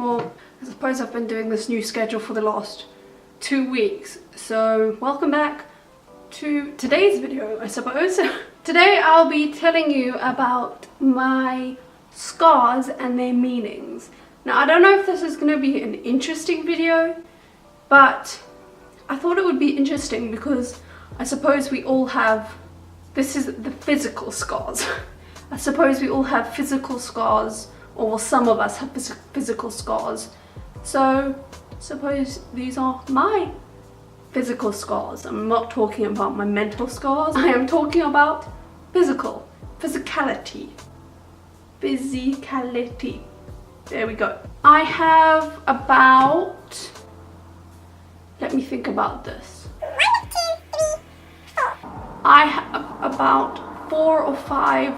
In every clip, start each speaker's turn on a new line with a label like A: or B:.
A: Well, I suppose I've been doing this new schedule for the last 2 weeks. So welcome back to today's video, I suppose. Today I'll be telling you about my scars and their meanings. Now I don't know if this is going to be an interesting video, but I thought it would be interesting because I suppose we all have, this is the physical scars. I suppose we all have physical scars, or some of us have physical scars. So suppose these are my physical scars. I'm not talking about my mental scars. I am talking about physicality. There we go. I have about, let me think about this. 1, 2, 3, 4. I have about 4 or 5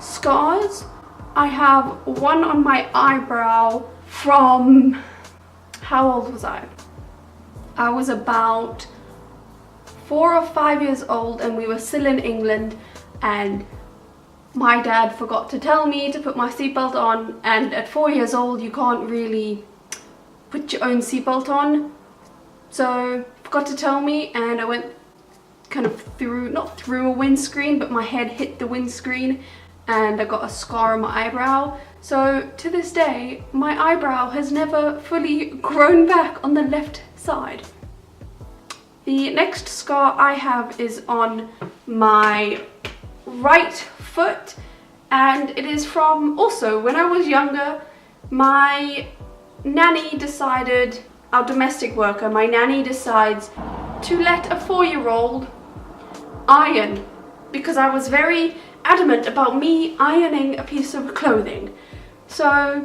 A: scars. I have one on my eyebrow from, how old was I? I was about 4 or 5 years old and we were still in England, and my dad forgot to tell me to put my seatbelt on, and at 4 years old you can't really put your own seatbelt on, so forgot to tell me, and I went kind of through, not through a windscreen, but my head hit the windscreen and I got a scar on my eyebrow. So to this day my eyebrow has never fully grown back on the left side. The next scar I have is on my right foot, and it is from also when I was younger. My nanny decided, our domestic worker, my nanny decides to let a 4-year-old iron, because I was very adamant about me ironing a piece of clothing. So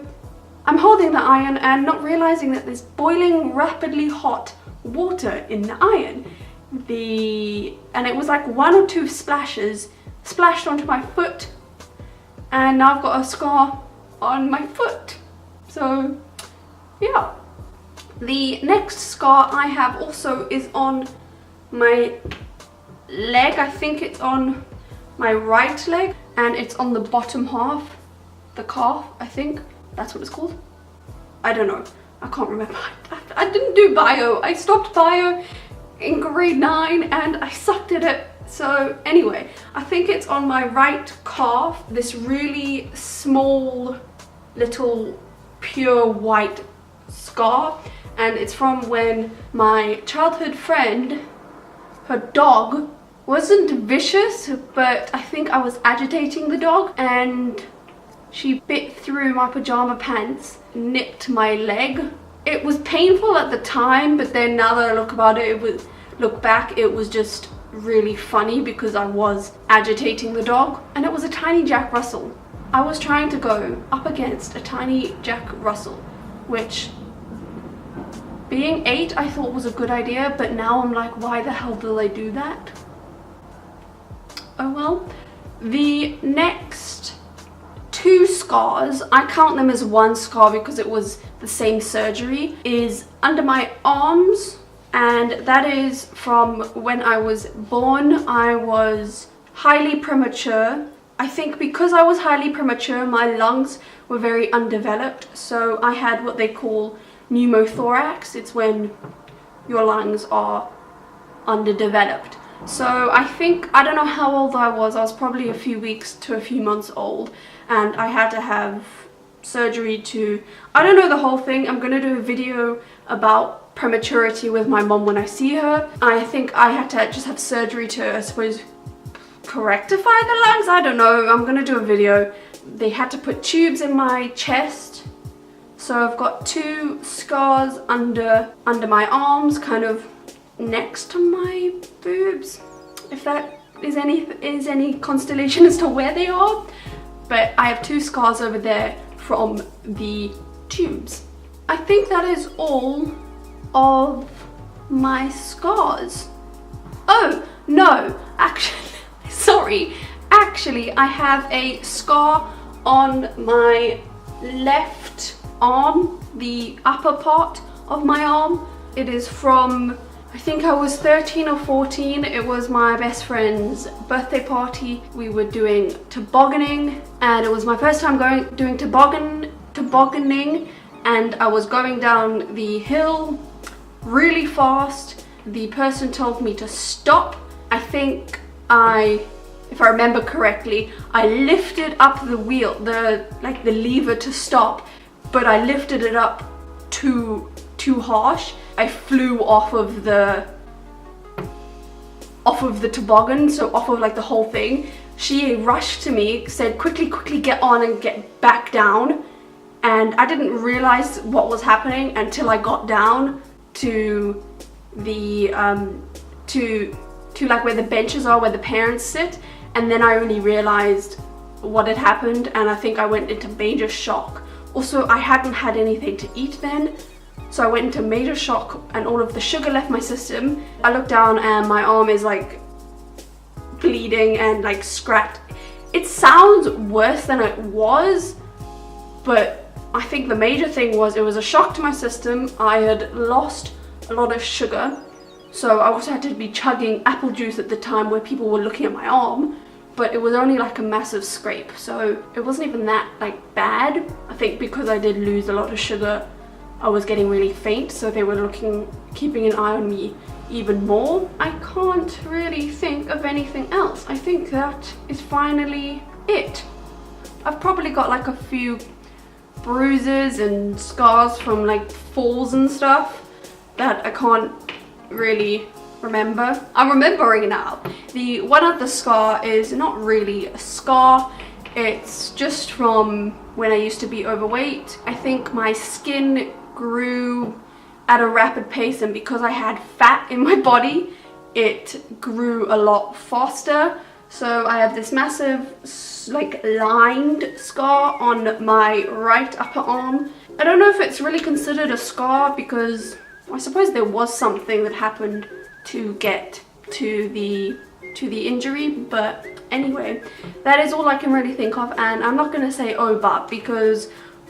A: I'm holding the iron and not realizing that there's boiling rapidly hot water in the iron. And it was like 1 or 2 splashes splashed onto my foot, and now I've got a scar on my foot. So yeah. The next scar I have also is on my leg. I think it's on my right leg, and it's on the bottom half, the calf, I think that's what it's called. I don't know, I can't remember. I didn't do bio. I stopped bio in grade 9 and I sucked at it. So anyway, I think it's on my right calf, this really small little pure white scar, and it's from when my childhood friend, her dog, wasn't vicious, but I think I was agitating the dog and she bit through my pajama pants, nipped my leg. It was painful at the time, but then now that I look back, it was just really funny because I was agitating the dog, and it was a tiny Jack Russell. I was trying to go up against a tiny Jack Russell, which being 8 I thought was a good idea, but now I'm like, why the hell did I do that? Oh well. The next 2 scars, I count them as 1 scar because it was the same surgery, is under my arms, and that is from when I was born. I was highly premature. I think because I was highly premature, my lungs were very undeveloped, so I had what they call pneumothorax. It's when your lungs are underdeveloped. So I think, I don't know how old I was probably a few weeks to a few months old, and I had to have surgery to, I don't know the whole thing. I'm gonna do a video about prematurity with my mom when I see her. I think I had to just have surgery to, I suppose, correctify the lungs. I don't know, I'm gonna do a video. They had to put tubes in my chest. So I've got 2 scars under my arms, kind of next to my boobs, if that is any constellation as to where they are. But I have 2 scars over there from the tubes. I think that is all of my scars. Oh no, actually I have a scar on my left arm, the upper part of my arm. It is from, I think I was 13 or 14. It was my best friend's birthday party. We were doing tobogganing, and it was my first time doing tobogganing, and I was going down the hill really fast. The person told me to stop. I think if I remember correctly, I lifted up the wheel, the lever to stop, but I lifted it up too harsh. I flew off of the toboggan, so off of like the whole thing. She rushed to me, said quickly get on and get back down, and I didn't realize what was happening until I got down to the to like where the benches are, where the parents sit, and then I only realized what had happened, and I think I went into major shock. Also, I hadn't had anything to eat then, so I went into major shock and all of the sugar left my system. I looked down and my arm is like bleeding and like scratched. It sounds worse than it was, but I think the major thing was it was a shock to my system. I had lost a lot of sugar, so I also had to be chugging apple juice at the time where people were looking at my arm, but it was only like a massive scrape, so it wasn't even that like bad. I think because I did lose a lot of sugar, I was getting really faint, so they were keeping an eye on me even more. I can't really think of anything else. I think that is finally it. I've probably got like a few bruises and scars from like falls and stuff that I can't really remember. I'm remembering now. One of the scar is not really a scar. It's just from when I used to be overweight. I think my skin grew at a rapid pace, and because I had fat in my body, it grew a lot faster. So I have this massive like lined scar on my right upper arm. I don't know if it's really considered a scar because I suppose there was something that happened to get to the injury, but anyway, that is all I can really think of, and I'm not gonna say oh but, because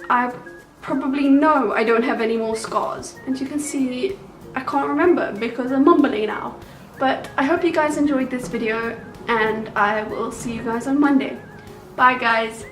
A: I probably know I don't have any more scars, and you can see I can't remember because I'm mumbling now. But I hope you guys enjoyed this video, and I will see you guys on Monday. Bye guys.